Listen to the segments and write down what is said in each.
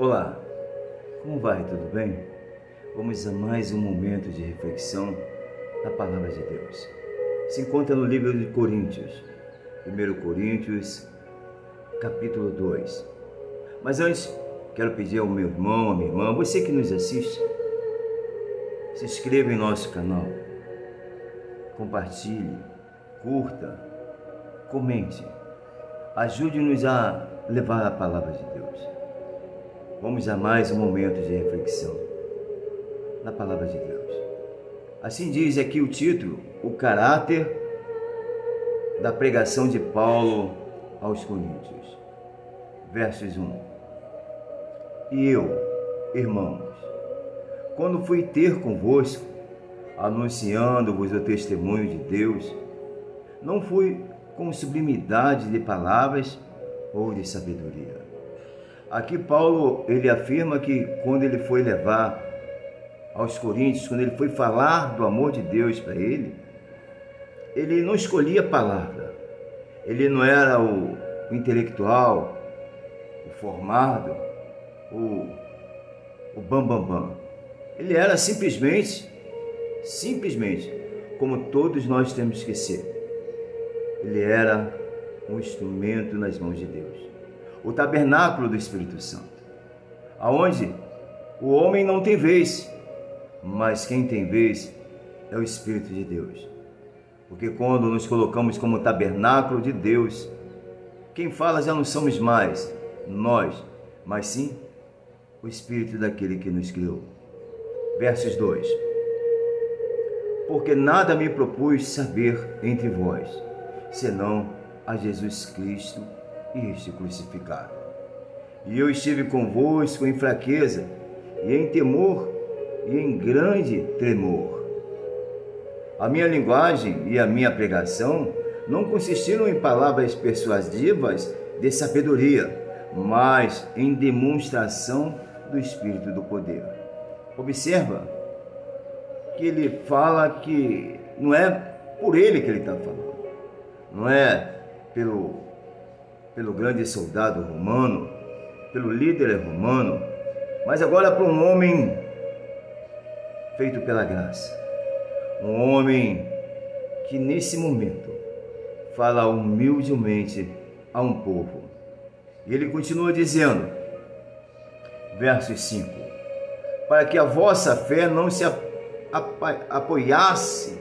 Olá, como vai? Tudo bem? Vamos a mais um momento de reflexão na Palavra de Deus. Se encontra no livro de Coríntios, 1 Coríntios, capítulo 2. Mas antes, quero pedir ao meu irmão, à minha irmã, você que nos assiste, se inscreva em nosso canal, compartilhe, curta, comente, ajude-nos a levar a Palavra de Deus. Vamos a mais um momento de reflexão na Palavra de Deus. Assim diz aqui o título, o caráter da pregação de Paulo aos Coríntios. Versos 1. E eu, irmãos, quando fui ter convosco, anunciando-vos o testemunho de Deus, não fui com sublimidade de palavras ou de sabedoria. Aqui Paulo, ele afirma que quando ele foi levar aos Coríntios, quando ele foi falar do amor de Deus para ele não escolhia a palavra. Ele não era o intelectual, o formado, o bambambam. Ele era simplesmente, como todos nós temos que ser. Ele era um instrumento nas mãos de Deus. O tabernáculo do Espírito Santo, aonde o homem não tem vez, mas quem tem vez é o Espírito de Deus. Porque quando nos colocamos como tabernáculo de Deus, quem fala já não somos mais nós, mas sim o Espírito daquele que nos criou. Versos 2. Porque nada me propus saber entre vós, senão a Jesus Cristo e este crucificado. E eu estive convosco em fraqueza, e em temor, e em grande tremor. A minha linguagem e a minha pregação não consistiram em palavras persuasivas de sabedoria, mas em demonstração do Espírito do poder. Observa que ele fala que não é por ele que ele está falando, não é pelo grande soldado romano, pelo líder romano, mas agora para um homem feito pela graça. Um homem que nesse momento fala humildemente a um povo. E ele continua dizendo, versos 5, para que a vossa fé não se apoiasse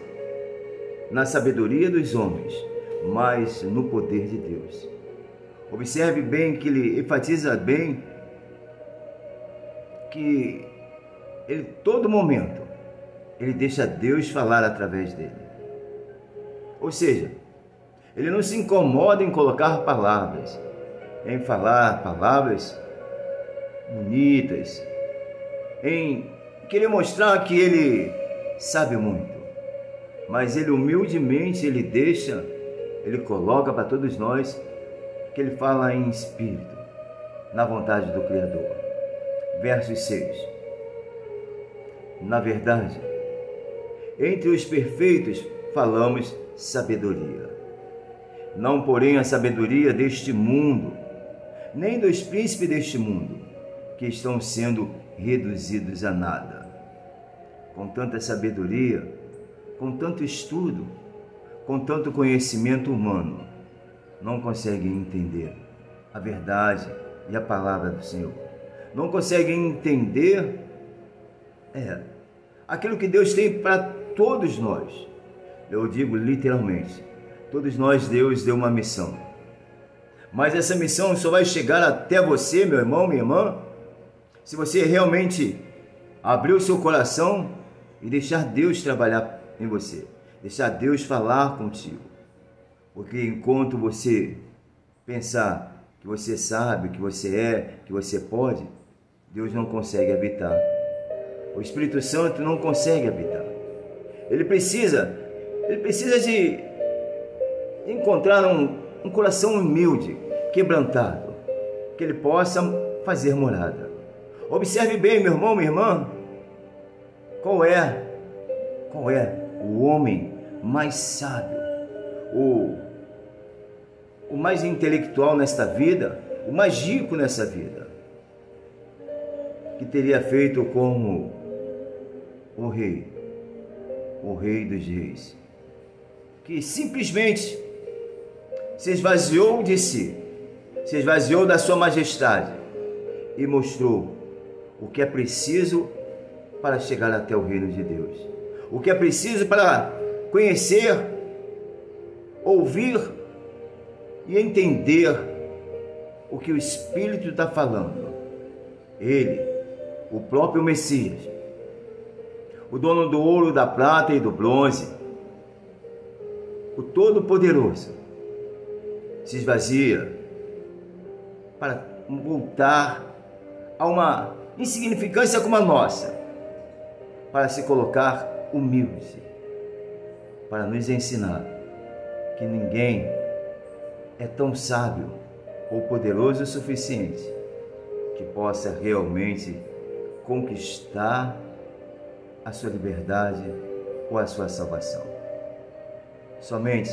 na sabedoria dos homens, mas no poder de Deus. Observe bem que ele enfatiza bem que ele, todo momento, ele deixa Deus falar através dele. Ou seja, ele não se incomoda em colocar palavras, em falar palavras bonitas, em querer mostrar que ele sabe muito. Mas ele humildemente, ele coloca para todos nós que ele fala em espírito, na vontade do Criador. Versos 6. Na verdade, entre os perfeitos falamos sabedoria, não porém a sabedoria deste mundo, nem dos príncipes deste mundo, que estão sendo reduzidos a nada. Com tanta sabedoria, com tanto estudo, com tanto conhecimento humano, não conseguem entender a verdade e a palavra do Senhor. Não conseguem entender aquilo que Deus tem para todos nós. Eu digo literalmente, todos nós Deus deu uma missão. Mas essa missão só vai chegar até você, meu irmão, minha irmã, se você realmente abrir o seu coração e deixar Deus trabalhar em você, deixar Deus falar contigo. Porque enquanto você pensar que você sabe, que você é, que você pode, Deus não consegue habitar. O Espírito Santo não consegue habitar. Ele precisa de encontrar um coração humilde, quebrantado, que ele possa fazer morada. Observe bem, meu irmão, minha irmã, qual é o homem mais sábio, o mais intelectual nesta vida, o mais rico nessa vida. que teria feito como o rei dos reis, que simplesmente se esvaziou de si, se esvaziou da sua majestade e mostrou o que é preciso para chegar até o reino de Deus, o que é preciso para conhecer, ouvir e entender o que o Espírito está falando. Ele, o próprio Messias, o dono do ouro, da prata e do bronze, o Todo-Poderoso, se esvazia para voltar a uma insignificância como a nossa, para se colocar humilde, para nos ensinar que ninguém é tão sábio ou poderoso o suficiente que possa realmente conquistar a sua liberdade ou a sua salvação. Somente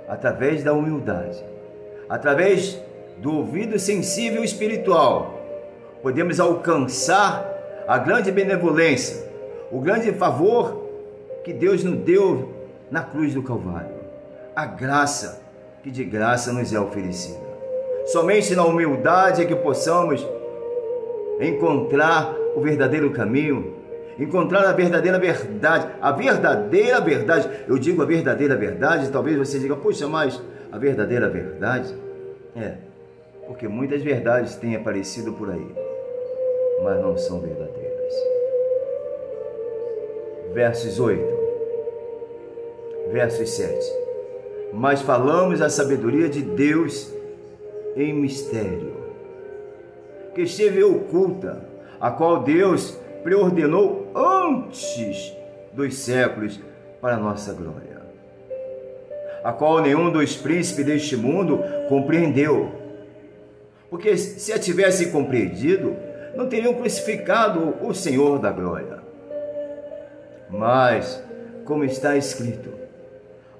através da humildade, através do ouvido sensível espiritual, podemos alcançar a grande benevolência, o grande favor que Deus nos deu na cruz do Calvário, a graça que de graça nos é oferecida. Somente na humildade é que possamos encontrar o verdadeiro caminho, encontrar a verdadeira verdade, eu digo a verdadeira verdade, talvez você diga, poxa, mas a verdadeira verdade? Porque muitas verdades têm aparecido por aí, mas não são verdadeiras. Versos 8, versos 7. Mas falamos a sabedoria de Deus em mistério, que esteve oculta, a qual Deus preordenou antes dos séculos para a nossa glória, a qual nenhum dos príncipes deste mundo compreendeu, porque se a tivesse compreendido, não teriam crucificado o Senhor da glória. Mas, como está escrito,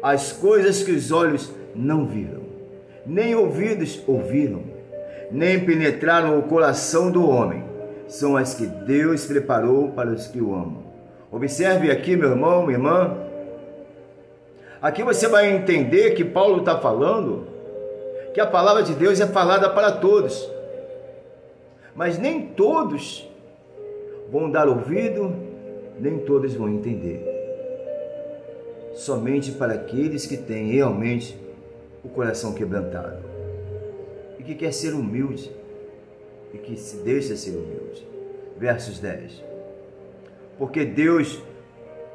as coisas que os olhos não viram, nem ouvidos ouviram, nem penetraram o coração do homem, são as que Deus preparou para os que o amam. Observe aqui, meu irmão, minha irmã. Aqui você vai entender que Paulo está falando que a palavra de Deus é falada para todos, mas nem todos vão dar ouvido, nem todos vão entender. Somente para aqueles que têm realmente o coração quebrantado e que quer ser humilde e que se deixa ser humilde. Versos 10. Porque Deus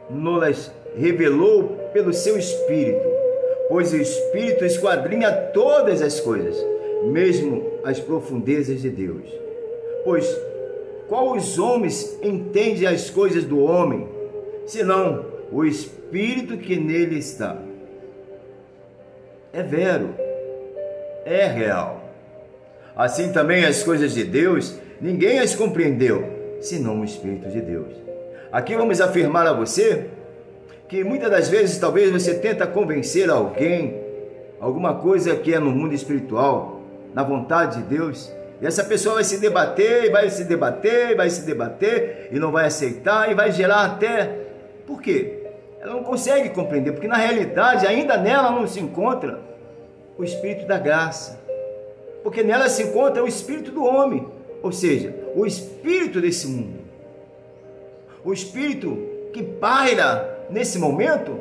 nos revelou pelo seu Espírito, pois o Espírito esquadrinha todas as coisas, mesmo as profundezas de Deus. Pois qual os homens entendem as coisas do homem, senão o Espírito que nele está? É vero, é real. Assim também as coisas de Deus, ninguém as compreendeu, senão o Espírito de Deus. Aqui vamos afirmar a você que muitas das vezes talvez você tenta convencer alguém, alguma coisa que é no mundo espiritual, na vontade de Deus, e essa pessoa vai se debater, e não vai aceitar, e vai gerar até... Por quê? Ela não consegue compreender, porque na realidade ainda nela não se encontra o Espírito da graça, porque nela se encontra o Espírito do homem, ou seja, o Espírito desse mundo, o Espírito que paira nesse momento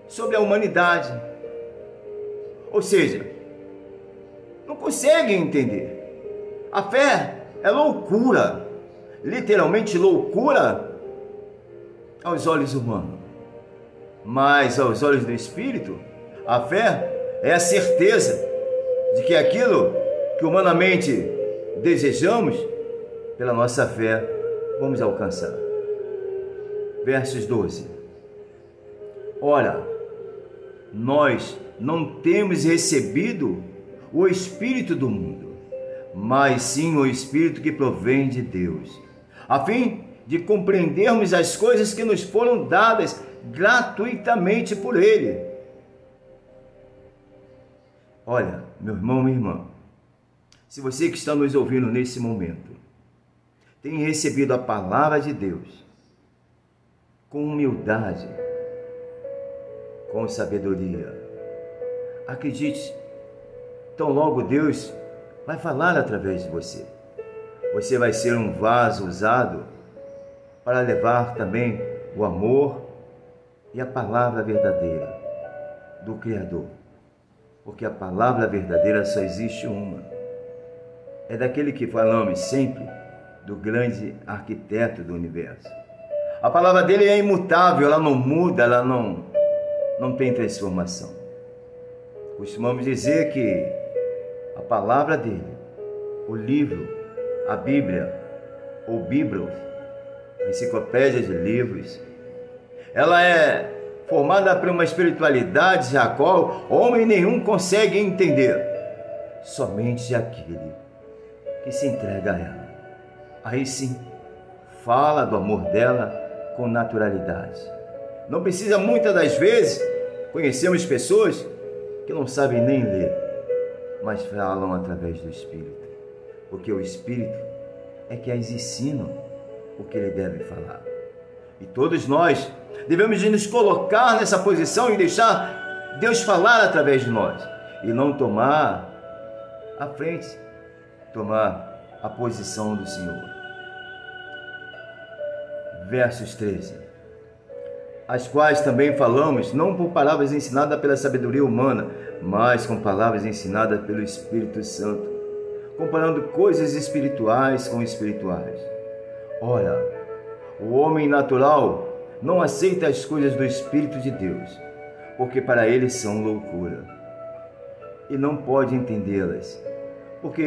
sobre a humanidade, ou seja, não conseguem entender. A fé é loucura, literalmente loucura aos olhos humanos, mas aos olhos do Espírito, a fé é a certeza de que aquilo que humanamente desejamos, pela nossa fé, vamos alcançar. Versos 12. Ora, nós não temos recebido o Espírito do mundo, mas sim o Espírito que provém de Deus, a fim de compreendermos as coisas que nos foram dadas gratuitamente por Ele. Olha, meu irmão, minha irmã, se você que está nos ouvindo nesse momento tem recebido a palavra de Deus com humildade, com sabedoria. Acredite, tão logo Deus vai falar através de você. Você vai ser um vaso usado para levar também o amor e a palavra verdadeira do Criador. Porque a palavra verdadeira só existe uma. É daquele que falamos sempre, do grande arquiteto do universo. A palavra dele é imutável, ela não muda, ela não tem transformação. Costumamos dizer que a palavra dele, o livro, a Bíblia, ou Bíblia, a enciclopédia de livros, ela é formada por uma espiritualidade a qual homem nenhum consegue entender. Somente aquele que se entrega a ela. Aí sim, fala do amor dela com naturalidade. Não precisa muitas das vezes, conhecemos pessoas que não sabem nem ler, mas falam através do Espírito, porque o Espírito é que as ensina o que ele deve falar. E todos nós devemos nos colocar nessa posição e deixar Deus falar através de nós, e não tomar a frente, tomar a posição do Senhor. Versos 13. As quais também falamos, não por palavras ensinadas pela sabedoria humana, mas com palavras ensinadas pelo Espírito Santo, comparando coisas espirituais com espirituais. Ora, o homem natural não aceita as coisas do Espírito de Deus, porque para ele são loucura, e não pode entendê-las, porque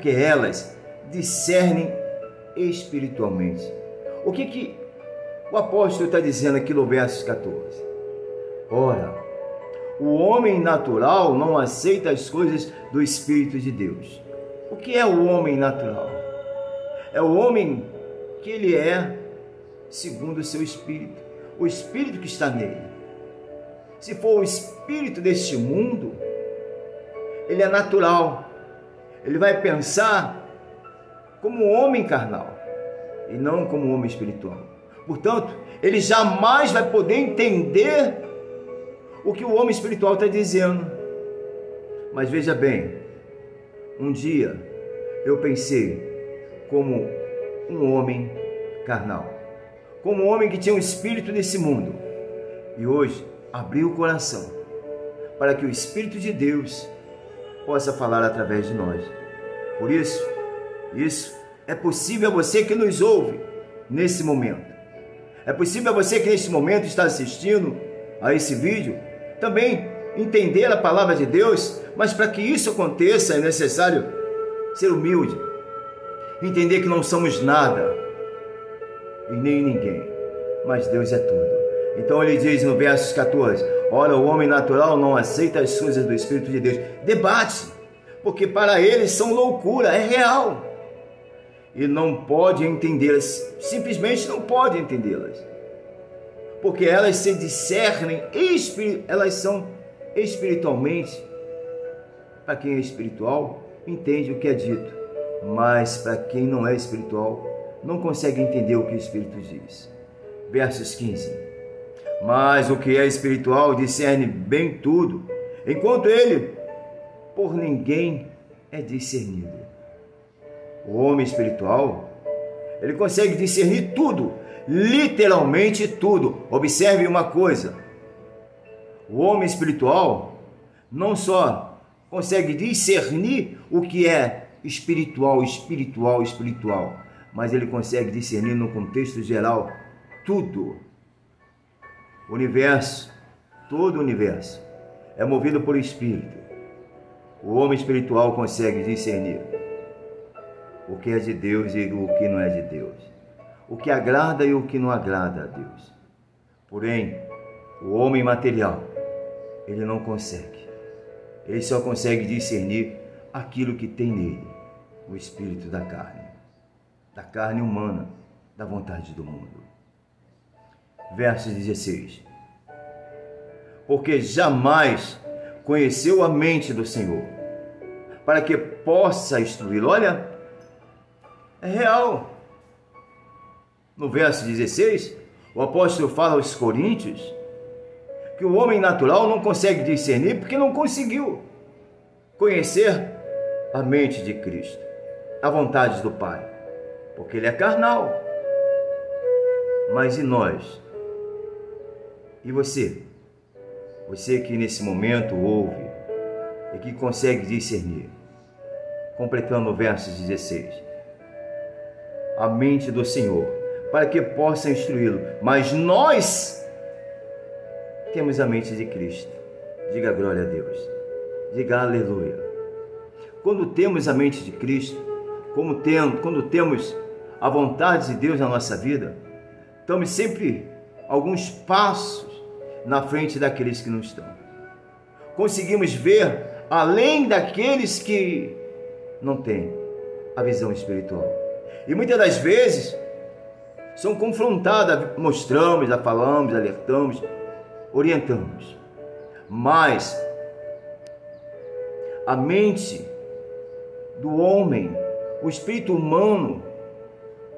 elas discernem espiritualmente. O que o apóstolo está dizendo aqui no verso 14? Ora, o homem natural não aceita as coisas do Espírito de Deus. O que é o homem natural? É o homem que ele é segundo o seu espírito, o espírito que está nele. Se for o espírito deste mundo, ele é natural, ele vai pensar como um homem carnal e não como um homem espiritual. Portanto, ele jamais vai poder entender o que o homem espiritual está dizendo. Mas veja bem, um dia eu pensei como um homem carnal, como um homem que tinha um espírito desse mundo, e hoje abri o coração para que o Espírito de Deus possa falar através de nós. Por isso é possível a você que nos ouve nesse momento. É possível a você que neste momento está assistindo a esse vídeo também entender a palavra de Deus, mas para que isso aconteça é necessário ser humilde, entender que não somos nada e nem ninguém, mas Deus é tudo. Então ele diz no verso 14: ora, o homem natural não aceita as coisas do Espírito de Deus. Debate, porque para eles são loucura, é real. E não pode entendê-las, simplesmente não pode entendê-las, porque elas se discernem, elas são espiritualmente. Para quem é espiritual, entende o que é dito, mas para quem não é espiritual, não consegue entender o que o Espírito diz. Versos 15. Mas o que é espiritual discerne bem tudo, enquanto ele por ninguém é discernido. O homem espiritual, ele consegue discernir tudo, literalmente tudo. Observe uma coisa: o homem espiritual não só consegue discernir o que é espiritual, mas ele consegue discernir no contexto geral tudo. O universo, todo o universo é movido por espírito. O homem espiritual consegue discernir o que é de Deus e o que não é de Deus, o que agrada e o que não agrada a Deus. Porém, o homem material, ele não consegue. Ele só consegue discernir aquilo que tem nele, o espírito da carne humana, da vontade do mundo. Verso 16. Porque jamais conheceu a mente do Senhor, para que possa instruí-lo. Olha É real. No verso 16, o apóstolo fala aos Coríntios que o homem natural não consegue discernir porque não conseguiu conhecer a mente de Cristo, a vontade do Pai, porque ele é carnal. Mas e nós? E você? Você que nesse momento ouve e que consegue discernir. Completando o verso 16. A mente do Senhor, para que possa instruí-lo. Mas nós temos a mente de Cristo. Diga glória a Deus. Diga aleluia. Quando temos a mente de Cristo, quando temos a vontade de Deus na nossa vida, estamos sempre alguns passos na frente daqueles que não estão. Conseguimos ver além daqueles que não têm a visão espiritual. E muitas das vezes são confrontadas, mostramos, já falamos, alertamos, orientamos. Mas a mente do homem, o espírito humano,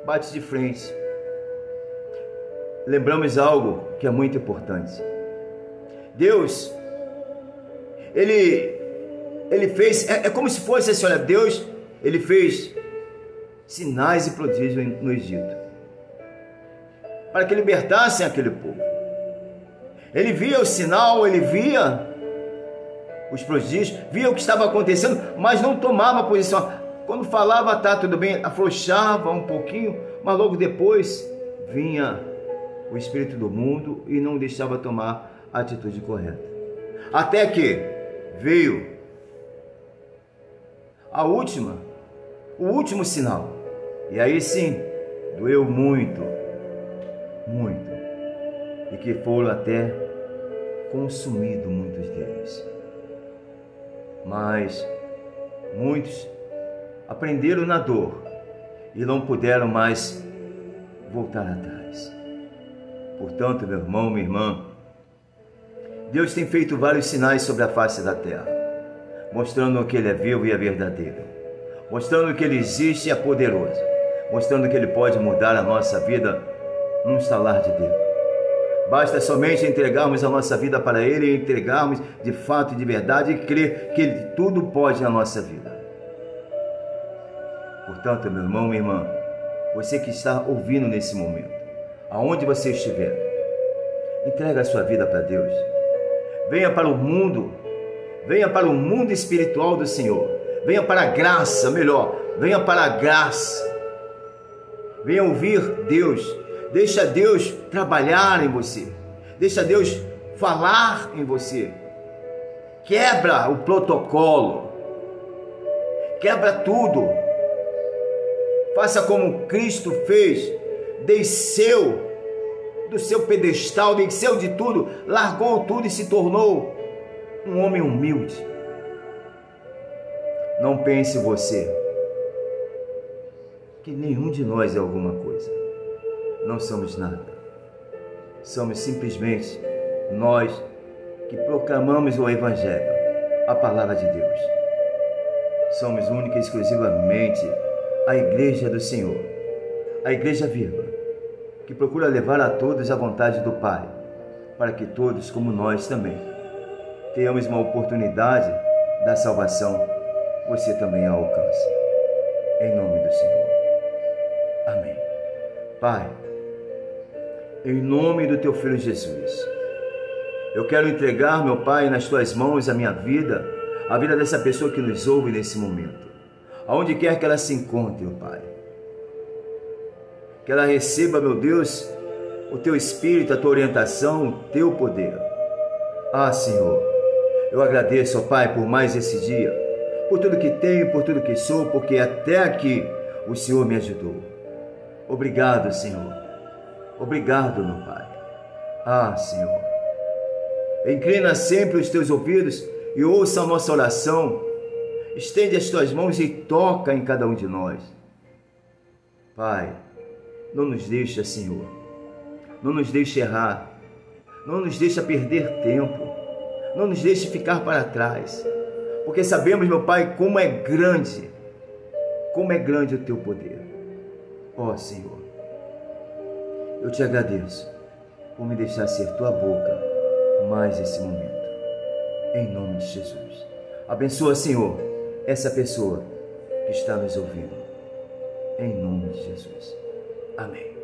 bate de frente. Lembramos algo que é muito importante. Deus, Ele fez, é como se fosse assim, olha, Deus, Ele fez sinais e prodígios no Egito, para que libertassem aquele povo. Ele via o sinal, ele via os prodígios, via o que estava acontecendo, mas não tomava posição. Quando falava, tá, tudo bem, afrouxava um pouquinho, mas logo depois vinha o espírito do mundo e não deixava tomar a atitude correta. Até que veio o último sinal. E aí sim, doeu muito, muito. E que foram até consumidos muitos deles. Mas muitos aprenderam na dor e não puderam mais voltar atrás. Portanto, meu irmão, minha irmã, Deus tem feito vários sinais sobre a face da terra, mostrando que Ele é vivo e é verdadeiro, mostrando que Ele existe e é poderoso, mostrando que Ele pode mudar a nossa vida num estalar de dedo. Basta somente entregarmos a nossa vida para Ele e entregarmos de fato e de verdade e crer que Ele tudo pode na nossa vida. Portanto, meu irmão, minha irmã, você que está ouvindo nesse momento, aonde você estiver, entrega a sua vida para Deus. Venha para o mundo espiritual do Senhor. Venha para a graça, venha para a graça. Venha ouvir Deus. Deixa Deus trabalhar em você. Deixa Deus falar em você. Quebra o protocolo. Quebra tudo. Faça como Cristo fez. Desceu do seu pedestal, desceu de tudo, largou tudo e se tornou um homem humilde. Não pense você que nenhum de nós é alguma coisa. Não somos nada. Somos simplesmente nós que proclamamos o Evangelho, a palavra de Deus. Somos única e exclusivamente a Igreja do Senhor, a Igreja viva, que procura levar a todos a vontade do Pai, para que todos, como nós também, tenhamos uma oportunidade da salvação, você também a alcance. Em nome do Senhor. Amém. Pai, em nome do Teu Filho Jesus, eu quero entregar, meu Pai, nas Tuas mãos a minha vida, a vida dessa pessoa que nos ouve nesse momento, aonde quer que ela se encontre, meu Pai. Que ela receba, meu Deus, o Teu Espírito, a Tua orientação, o Teu poder. Ah, Senhor, eu agradeço, ó Pai, por mais esse dia, por tudo que tenho, por tudo que sou, porque até aqui o Senhor me ajudou. Obrigado, Senhor. Obrigado, meu Pai. Ah, Senhor, inclina sempre os Teus ouvidos e ouça a nossa oração. Estende as Tuas mãos e toca em cada um de nós. Pai, não nos deixa, Senhor, não nos deixe errar, não nos deixa perder tempo, não nos deixe ficar para trás, porque sabemos, meu Pai, como é grande o Teu poder. Ó Senhor, eu te agradeço por me deixar ser tua boca mais esse momento. Em nome de Jesus. Abençoa, Senhor, essa pessoa que está nos ouvindo. Em nome de Jesus. Amém.